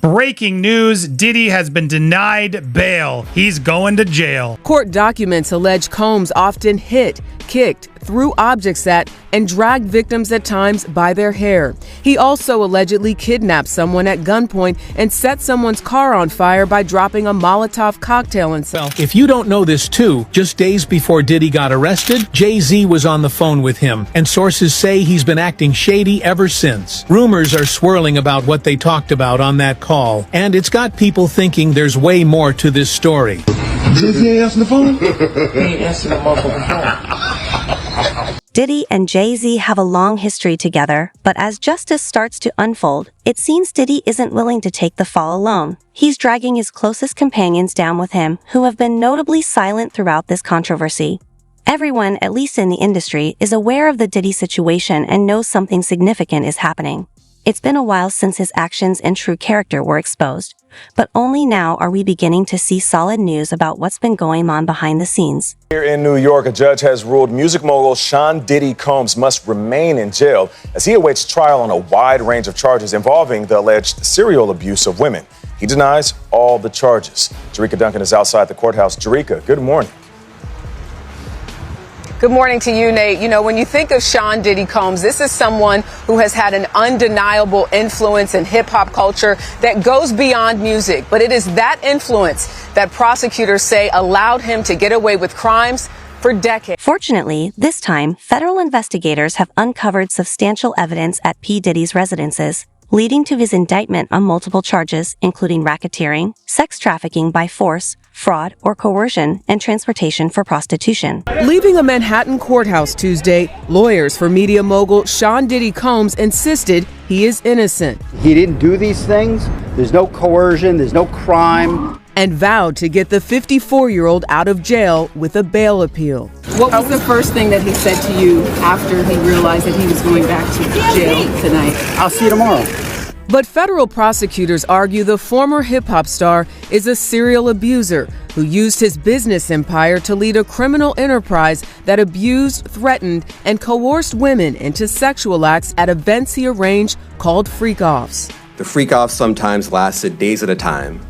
Breaking news, Diddy has been denied bail. He's going to jail. Court documents allege Combs often hit, kicked, threw objects at, and dragged victims at times by their hair. He also allegedly kidnapped someone at gunpoint and set someone's car on fire by dropping a Molotov cocktail in some. If you don't know this too, just days before Diddy got arrested, Jay-Z was on the phone with him, and sources say he's been acting shady ever since. Rumors are swirling about what they talked about on that call, and it's got people thinking there's way more to this story. Jay-Z ain't answering the phone? He ain't answering the motherfucking phone. Diddy and Jay-Z have a long history together, but as justice starts to unfold, it seems Diddy isn't willing to take the fall alone. He's dragging his closest companions down with him, who have been notably silent throughout this controversy. Everyone, at least in the industry, is aware of the Diddy situation and knows something significant is happening. It's been a while since his actions and true character were exposed, but only now are we beginning to see solid news about what's been going on behind the scenes. Here in New York, a judge has ruled music mogul Sean Diddy Combs must remain in jail as he awaits trial on a wide range of charges involving the alleged serial abuse of women. He denies all the charges. Jerika Duncan is outside the courthouse. Jerika, good morning. Good morning to you, Nate. You know, when you think of Sean Diddy Combs, this is someone who has had an undeniable influence in hip-hop culture that goes beyond music. But it is that influence that prosecutors say allowed him to get away with crimes for decades. Fortunately, this time, federal investigators have uncovered substantial evidence at P. Diddy's residences, leading to his indictment on multiple charges, including racketeering, sex trafficking by force, fraud or coercion, and transportation for prostitution. Leaving a Manhattan courthouse Tuesday, lawyers for media mogul Sean Diddy Combs insisted he is innocent. He didn't do these things. There's no coercion. There's no crime. And vowed to get the 54-year-old out of jail with a bail appeal. What was the first thing that he said to you after he realized that he was going back to jail tonight? I'll see you tomorrow. But federal prosecutors argue the former hip-hop star is a serial abuser who used his business empire to lead a criminal enterprise that abused, threatened, and coerced women into sexual acts at events he arranged called freak-offs. The freak-offs sometimes lasted days at a time,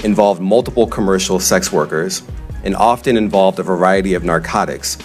involved multiple commercial sex workers, and often involved a variety of narcotics,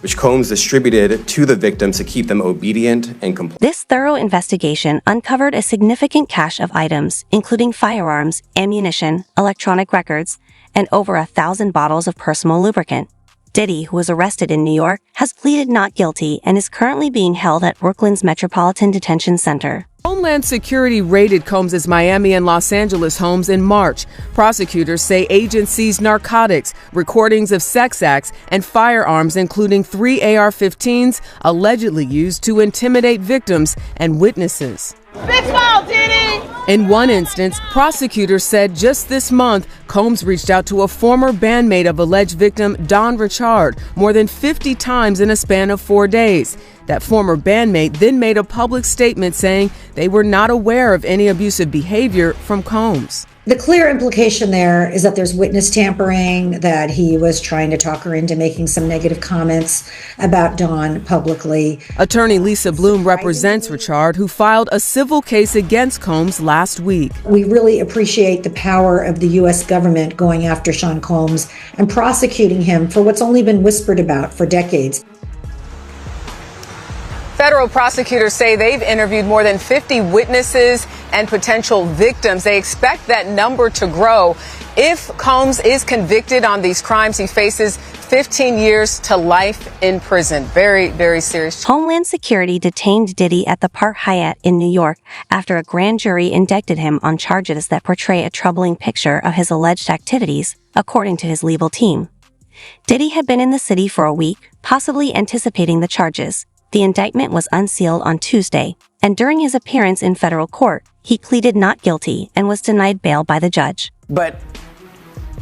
which Combs distributed to the victims to keep them obedient and compliant. This thorough investigation uncovered a significant cache of items, including firearms, ammunition, electronic records, and over 1,000 bottles of personal lubricant. Diddy, who was arrested in New York, has pleaded not guilty and is currently being held at Brooklyn's Metropolitan Detention Center. Homeland Security raided Combs' Miami and Los Angeles homes in March. Prosecutors say agents seized narcotics, recordings of sex acts, and firearms, including 3 AR-15s allegedly used to intimidate victims and witnesses. Big smile, Diddy! In one instance, prosecutors said just this month, Combs reached out to a former bandmate of alleged victim Don Richard more than 50 times in a span of 4 days. That former bandmate then made a public statement saying they were not aware of any abusive behavior from Combs. The clear implication there is that there's witness tampering, that he was trying to talk her into making some negative comments about Dawn publicly. Attorney Lisa Bloom represents Richard, who filed a civil case against Combs last week. We really appreciate the power of the U.S. government going after Sean Combs and prosecuting him for what's only been whispered about for decades. Federal prosecutors say they've interviewed more than 50 witnesses and potential victims. They expect that number to grow. If Combs is convicted on these crimes, he faces 15 years to life in prison. Very, very serious. Homeland Security detained Diddy at the Park Hyatt in New York after a grand jury indicted him on charges that portray a troubling picture of his alleged activities, according to his legal team. Diddy had been in the city for a week, possibly anticipating the charges. The indictment was unsealed on Tuesday, and during his appearance in federal court, he pleaded not guilty and was denied bail by the judge. But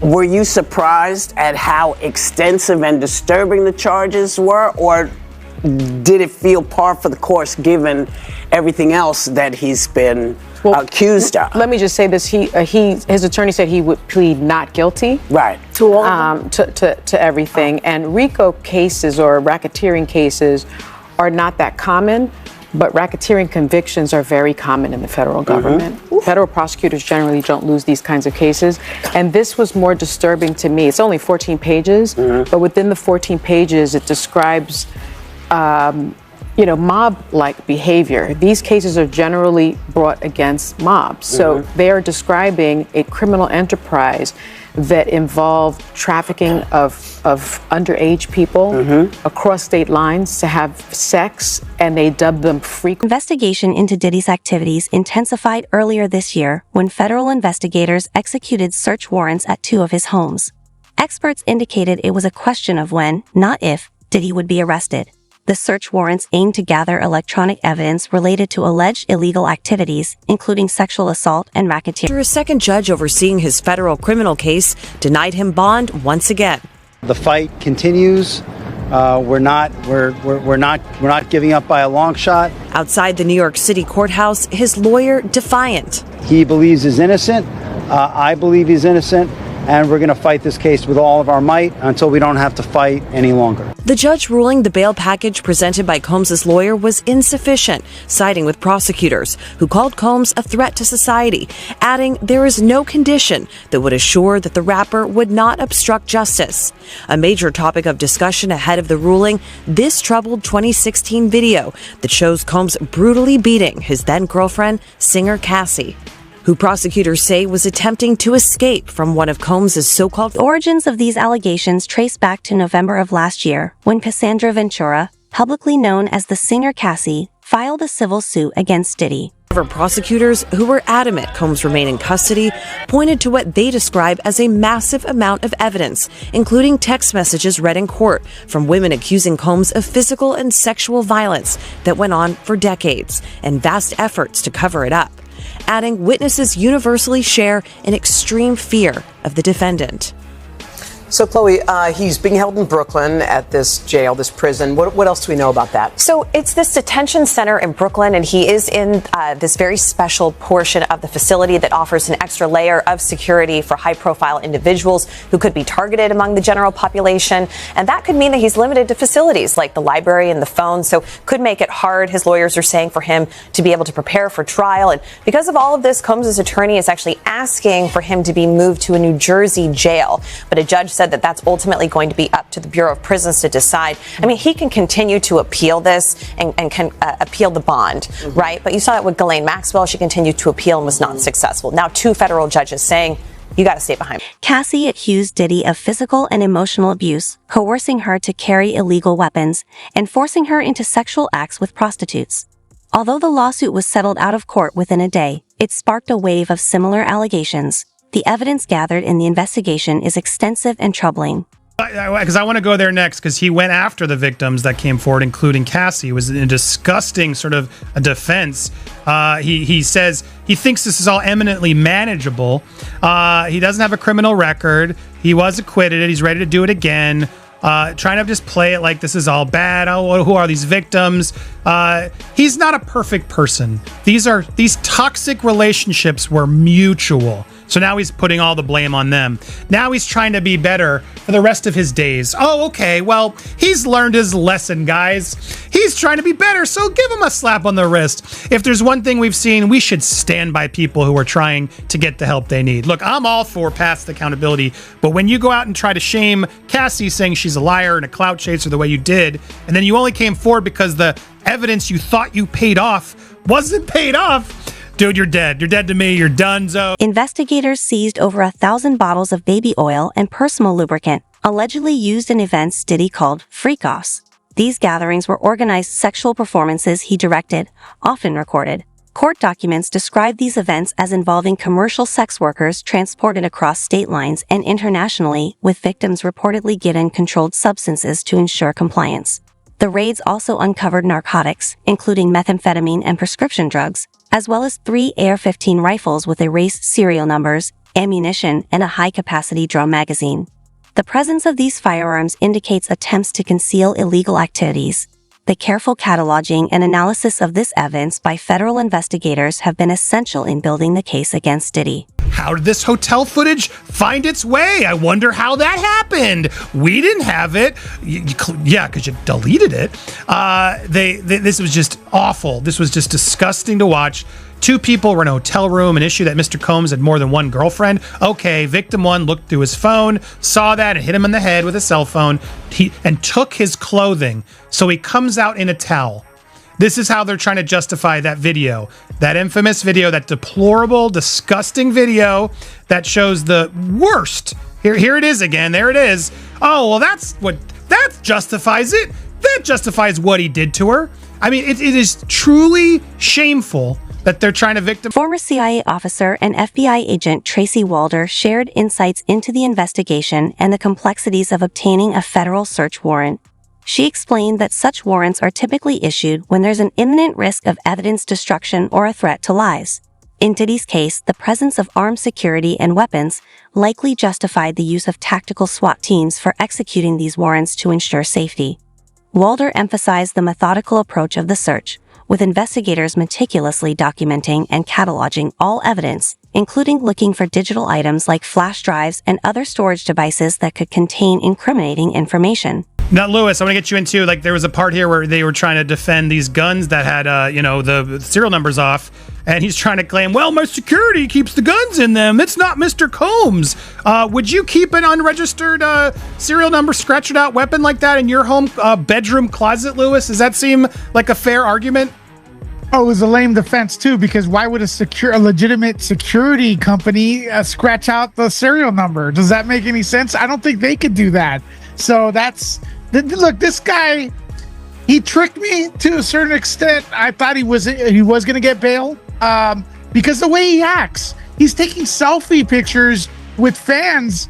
were you surprised at how extensive and disturbing the charges were, or did it feel par for the course given everything else that he's been accused of? Let me just say this: his attorney said he would plead not guilty, right, to all to everything. And RICO cases or racketeering cases are not that common. but racketeering convictions are very common in the federal government. Federal prosecutors generally don't lose these kinds of cases. And this was more disturbing to me. It's only 14 pages, but within the 14 pages, it describes mob-like behavior. These cases are generally brought against mobs. So they are describing a criminal enterprise that involved trafficking of underage people across state lines to have sex, and they dubbed them freak. Investigation into Diddy's activities intensified earlier this year when federal investigators executed search warrants at 2 of his homes. Experts indicated it was a question of when, not if, Diddy would be arrested. The search warrants aimed to gather electronic evidence related to alleged illegal activities, including sexual assault and racketeering. After a second judge overseeing his federal criminal case denied him bond once again. The fight continues. We're not giving up by a long shot. Outside the New York City courthouse, his lawyer defiant. He believes he's innocent. I believe he's innocent. And we're going to fight this case with all of our might until we don't have to fight any longer. The judge ruling the bail package presented by Combs' lawyer was insufficient, siding with prosecutors who called Combs a threat to society, adding there is no condition that would assure that the rapper would not obstruct justice. A major topic of discussion ahead of the ruling, this troubled 2016 video that shows Combs brutally beating his then-girlfriend, singer Cassie, who prosecutors say was attempting to escape from one of Combs' so-called... The origins of these allegations trace back to November of last year, when Cassandra Ventura, publicly known as the singer Cassie, filed a civil suit against Diddy. However, prosecutors, who were adamant Combs remain in custody, pointed to what they describe as a massive amount of evidence, including text messages read in court from women accusing Combs of physical and sexual violence that went on for decades, and vast efforts to cover it up, adding witnesses universally share an extreme fear of the defendant. So, Chloe, he's being held in Brooklyn at this jail, this prison. What else do we know about that? So it's this detention center in Brooklyn, and he is in this very special portion of the facility that offers an extra layer of security for high-profile individuals who could be targeted among the general population. And that could mean that he's limited to facilities like the library and the phone, so could make it hard, his lawyers are saying, for him to be able to prepare for trial. And because of all of this, Combs' attorney is actually asking for him to be moved to a New Jersey jail. But a judge said that that's ultimately going to be up to the Bureau of Prisons to decide. I mean, he can continue to appeal this and can appeal the bond, right? But you saw that with Ghislaine Maxwell. She continued to appeal and was not successful. Now 2 federal judges saying, you got to stay behind. Cassie accused Diddy of physical and emotional abuse, coercing her to carry illegal weapons, and forcing her into sexual acts with prostitutes. Although the lawsuit was settled out of court within a day, it sparked a wave of similar allegations. The evidence gathered in the investigation is extensive and troubling. Because I want to go there next, because he went after the victims that came forward, including Cassie. It was a disgusting sort of a defense. He says he thinks this is all eminently manageable. He doesn't have a criminal record. He was acquitted. He's ready to do it again. Trying to just play it like this is all bad. Oh, who are these victims? He's not a perfect person. These toxic relationships were mutual. So now he's putting all the blame on them. Now he's trying to be better for the rest of his days. Oh, okay. Well, he's learned his lesson, guys. He's trying to be better, so give him a slap on the wrist. If there's one thing we've seen, we should stand by people who are trying to get the help they need. Look, I'm all for past accountability, but when you go out and try to shame Cassie, saying she's a liar and a clout chaser the way you did, and then you only came forward because the evidence you thought you paid off wasn't paid off, dude, you're dead. You're dead to me. You're donezo. Investigators seized over 1,000 bottles of baby oil and personal lubricant, allegedly used in events Diddy called freak-offs. These gatherings were organized sexual performances he directed, often recorded. Court documents describe these events as involving commercial sex workers transported across state lines and internationally, with victims reportedly given controlled substances to ensure compliance. The raids also uncovered narcotics, including methamphetamine and prescription drugs, as well as 3 AR-15 rifles with erased serial numbers, ammunition, and a high-capacity drum magazine. The presence of these firearms indicates attempts to conceal illegal activities. The careful cataloging and analysis of this evidence by federal investigators have been essential in building the case against Diddy. how did this hotel footage find its way? I wonder how that happened. We didn't have it. Yeah, because you deleted it. This was just awful. This was just disgusting to watch. 2 people were in a hotel room, an issue that Mr. Combs had more than one girlfriend. Okay, victim 1 looked through his phone, saw that, and hit him in the head with a cell phone, and took his clothing. So he comes out in a towel. This is how they're trying to justify that video, that infamous video, that deplorable, disgusting video that shows the worst. Here it is again. There it is. Oh, well, that justifies it. That justifies what he did to her. I mean, it is truly shameful that they're trying to victim. Former CIA officer and FBI agent Tracy Walder shared insights into the investigation and the complexities of obtaining a federal search warrant. She explained that such warrants are typically issued when there's an imminent risk of evidence destruction or a threat to lives. In Diddy's case, the presence of armed security and weapons likely justified the use of tactical SWAT teams for executing these warrants to ensure safety. Walder emphasized the methodical approach of the search, with investigators meticulously documenting and cataloging all evidence, including looking for digital items like flash drives and other storage devices that could contain incriminating information. Now, Lewis, I want to get you into, there was a part here where they were trying to defend these guns that had, the serial numbers off, and he's trying to claim, well, my security keeps the guns in them. It's not Mr. Combs. Would you keep an unregistered serial number scratched out weapon like that in your home bedroom closet, Lewis? Does that seem like a fair argument? Oh, it was a lame defense too, because why would a legitimate security company scratch out the serial number? Does that make any sense? I don't think they could do that. So look, this guy, he tricked me to a certain extent. I thought he was going to get bail because the way he acts, he's taking selfie pictures with fans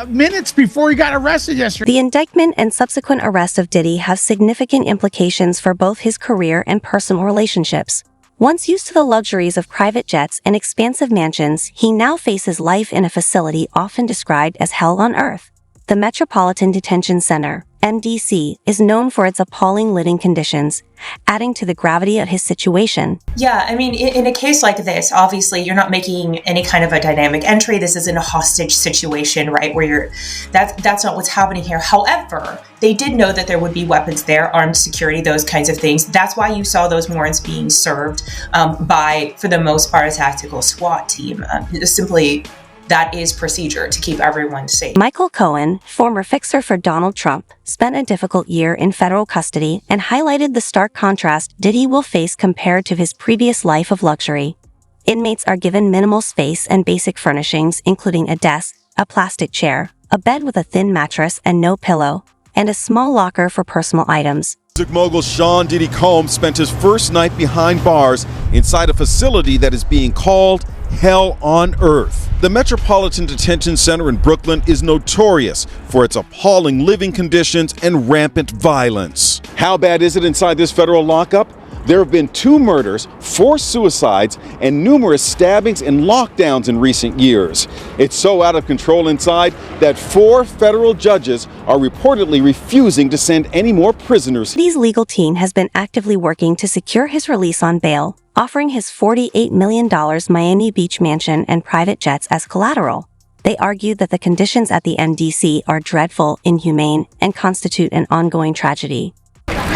minutes before he got arrested yesterday. The indictment and subsequent arrest of Diddy have significant implications for both his career and personal relationships. Once used to the luxuries of private jets and expansive mansions, he now faces life in a facility often described as hell on earth. The Metropolitan Detention Center, MDC, is known for its appalling living conditions, adding to the gravity of his situation. Yeah, I mean, in a case like this, obviously you're not making any kind of a dynamic entry. This isn't a hostage situation, right? Where that's not what's happening here. However, they did know that there would be weapons there, armed security, those kinds of things. That's why you saw those warrants being served by, for the most part, a tactical SWAT team. Simply, that is procedure to keep everyone safe. Michael Cohen, former fixer for Donald Trump, spent a difficult year in federal custody and highlighted the stark contrast Diddy will face compared to his previous life of luxury. Inmates are given minimal space and basic furnishings, including a desk, a plastic chair, a bed with a thin mattress and no pillow, and a small locker for personal items. Music mogul Sean Diddy Combs spent his first night behind bars inside a facility that is being called hell on earth. The Metropolitan Detention Center in Brooklyn is notorious for its appalling living conditions and rampant violence. How bad is it inside this federal lockup? There have been 2 murders, 4 suicides, and numerous stabbings and lockdowns in recent years. It's so out of control inside that 4 federal judges are reportedly refusing to send any more prisoners. Diddy's legal team has been actively working to secure his release on bail, offering his $48 million Miami Beach mansion and private jets as collateral. They argued that the conditions at the MDC are dreadful, inhumane, and constitute an ongoing tragedy.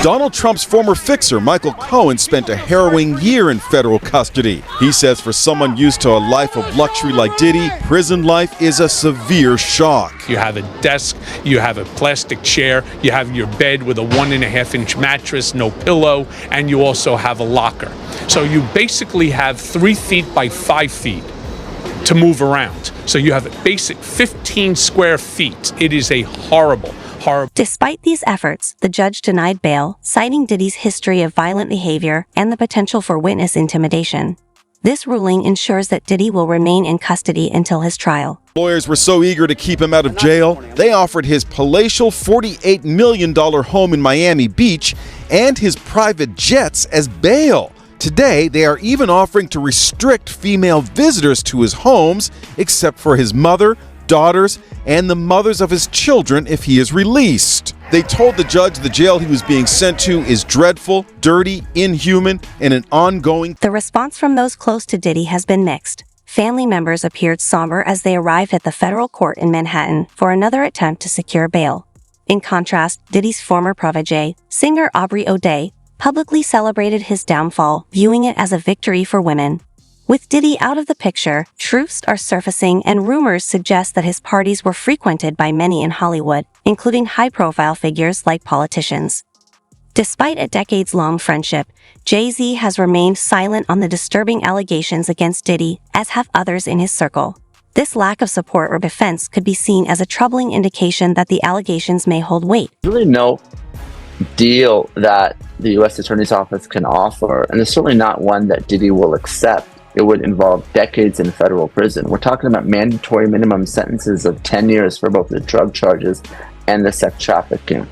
Donald Trump's former fixer, Michael Cohen, spent a harrowing year in federal custody. He says for someone used to a life of luxury like Diddy, prison life is a severe shock. You have a desk, you have a plastic chair, you have your bed with a 1.5-inch mattress, no pillow, and you also have a locker. So you basically have 3 feet by 5 feet to move around. So you have a basic 15 square feet. It is a horrible. Despite these efforts, the judge denied bail, citing Diddy's history of violent behavior and the potential for witness intimidation. This ruling ensures that Diddy will remain in custody until his trial. Lawyers were so eager to keep him out of jail, they offered his palatial $48 million home in Miami Beach and his private jets as bail. Today, they are even offering to restrict female visitors to his homes, except for his mother, daughters, and the mothers of his children if he is released. They told the judge the jail he was being sent to is dreadful, dirty, inhuman, and an ongoing. The response from those close to Diddy has been mixed. family members appeared somber as they arrived at the federal court in Manhattan for another attempt to secure bail. In contrast, Diddy's former protege, singer Aubrey O'Day, publicly celebrated his downfall, viewing it as a victory for women. With Diddy out of the picture, truths are surfacing and rumors suggest that his parties were frequented by many in Hollywood, including high-profile figures like politicians. Despite a decades-long friendship, Jay-Z has remained silent on the disturbing allegations against Diddy, as have others in his circle. This lack of support or defense could be seen as a troubling indication that the allegations may hold weight. Really no deal that the U.S. Attorney's Office can offer, and it's certainly not one that Diddy will accept. It would involve decades in federal prison. We're talking about mandatory minimum sentences of 10 years for both the drug charges and the sex trafficking.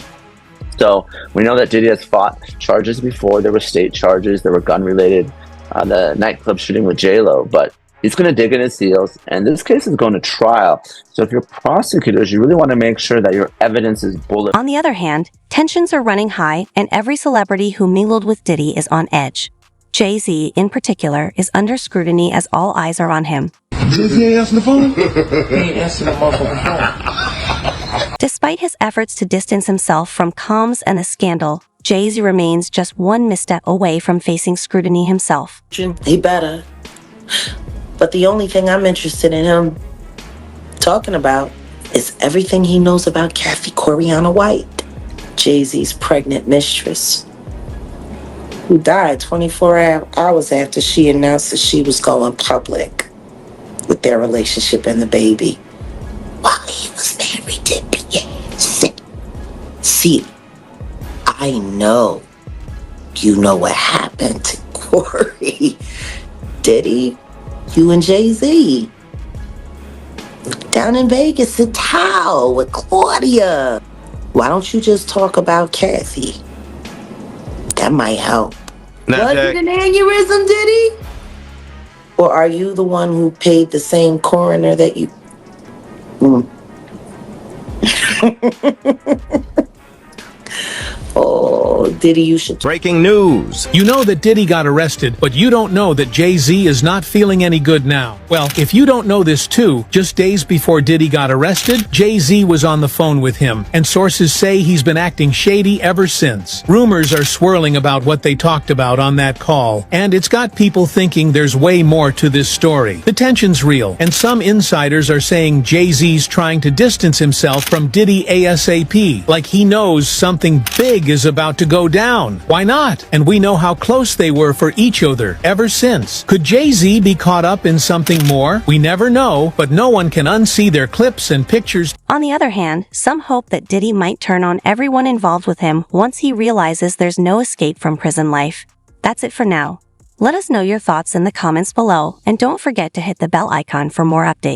So we know that Diddy has fought charges before. There were state charges, there were gun-related, the nightclub shooting with J-Lo, but he's going to dig in his heels, and this case is going to trial. So if you're prosecutors, you really want to make sure that your evidence is bulletproof. On the other hand, tensions are running high, and every celebrity who mingled with Diddy is on edge. Jay-Z, in particular, is under scrutiny as all eyes are on him. Jay-Z ain't answering the phone? He ain't answering the motherfucking phone. Despite his efforts to distance himself from Combs and the scandal, Jay-Z remains just one misstep away from facing scrutiny himself. He better. But the only thing I'm interested in him talking about is everything he knows about Kathy Coriana White, Jay-Z's pregnant mistress, who died 24 hours after she announced that she was going public with their relationship and the baby while he was married to Beyonce. See, I know you know what happened to Corey, Diddy, you and Jay-Z down in Vegas at Tao with Claudia. Why don't you just talk about Kathy? That might help. Was it an aneurysm, Diddy? Or are you the one who paid the same coroner that you... Oh, Diddy, you should... Breaking news. You know that Diddy got arrested, but you don't know that Jay-Z is not feeling any good now. Well, if you don't know this too, just days before Diddy got arrested, Jay-Z was on the phone with him, and sources say he's been acting shady ever since. Rumors are swirling about what they talked about on that call, and it's got people thinking there's way more to this story. The tension's real, and some insiders are saying Jay-Z's trying to distance himself from Diddy ASAP, like he knows something big is about to go down. Why not? And we know how close they were for each other ever since. Could Jay-Z be caught up in something more? We never know, but no one can unsee their clips and pictures. On the other hand, some hope that Diddy might turn on everyone involved with him once he realizes there's no escape from prison life. That's it for now. Let us know your thoughts in the comments below, and don't forget to hit the bell icon for more updates.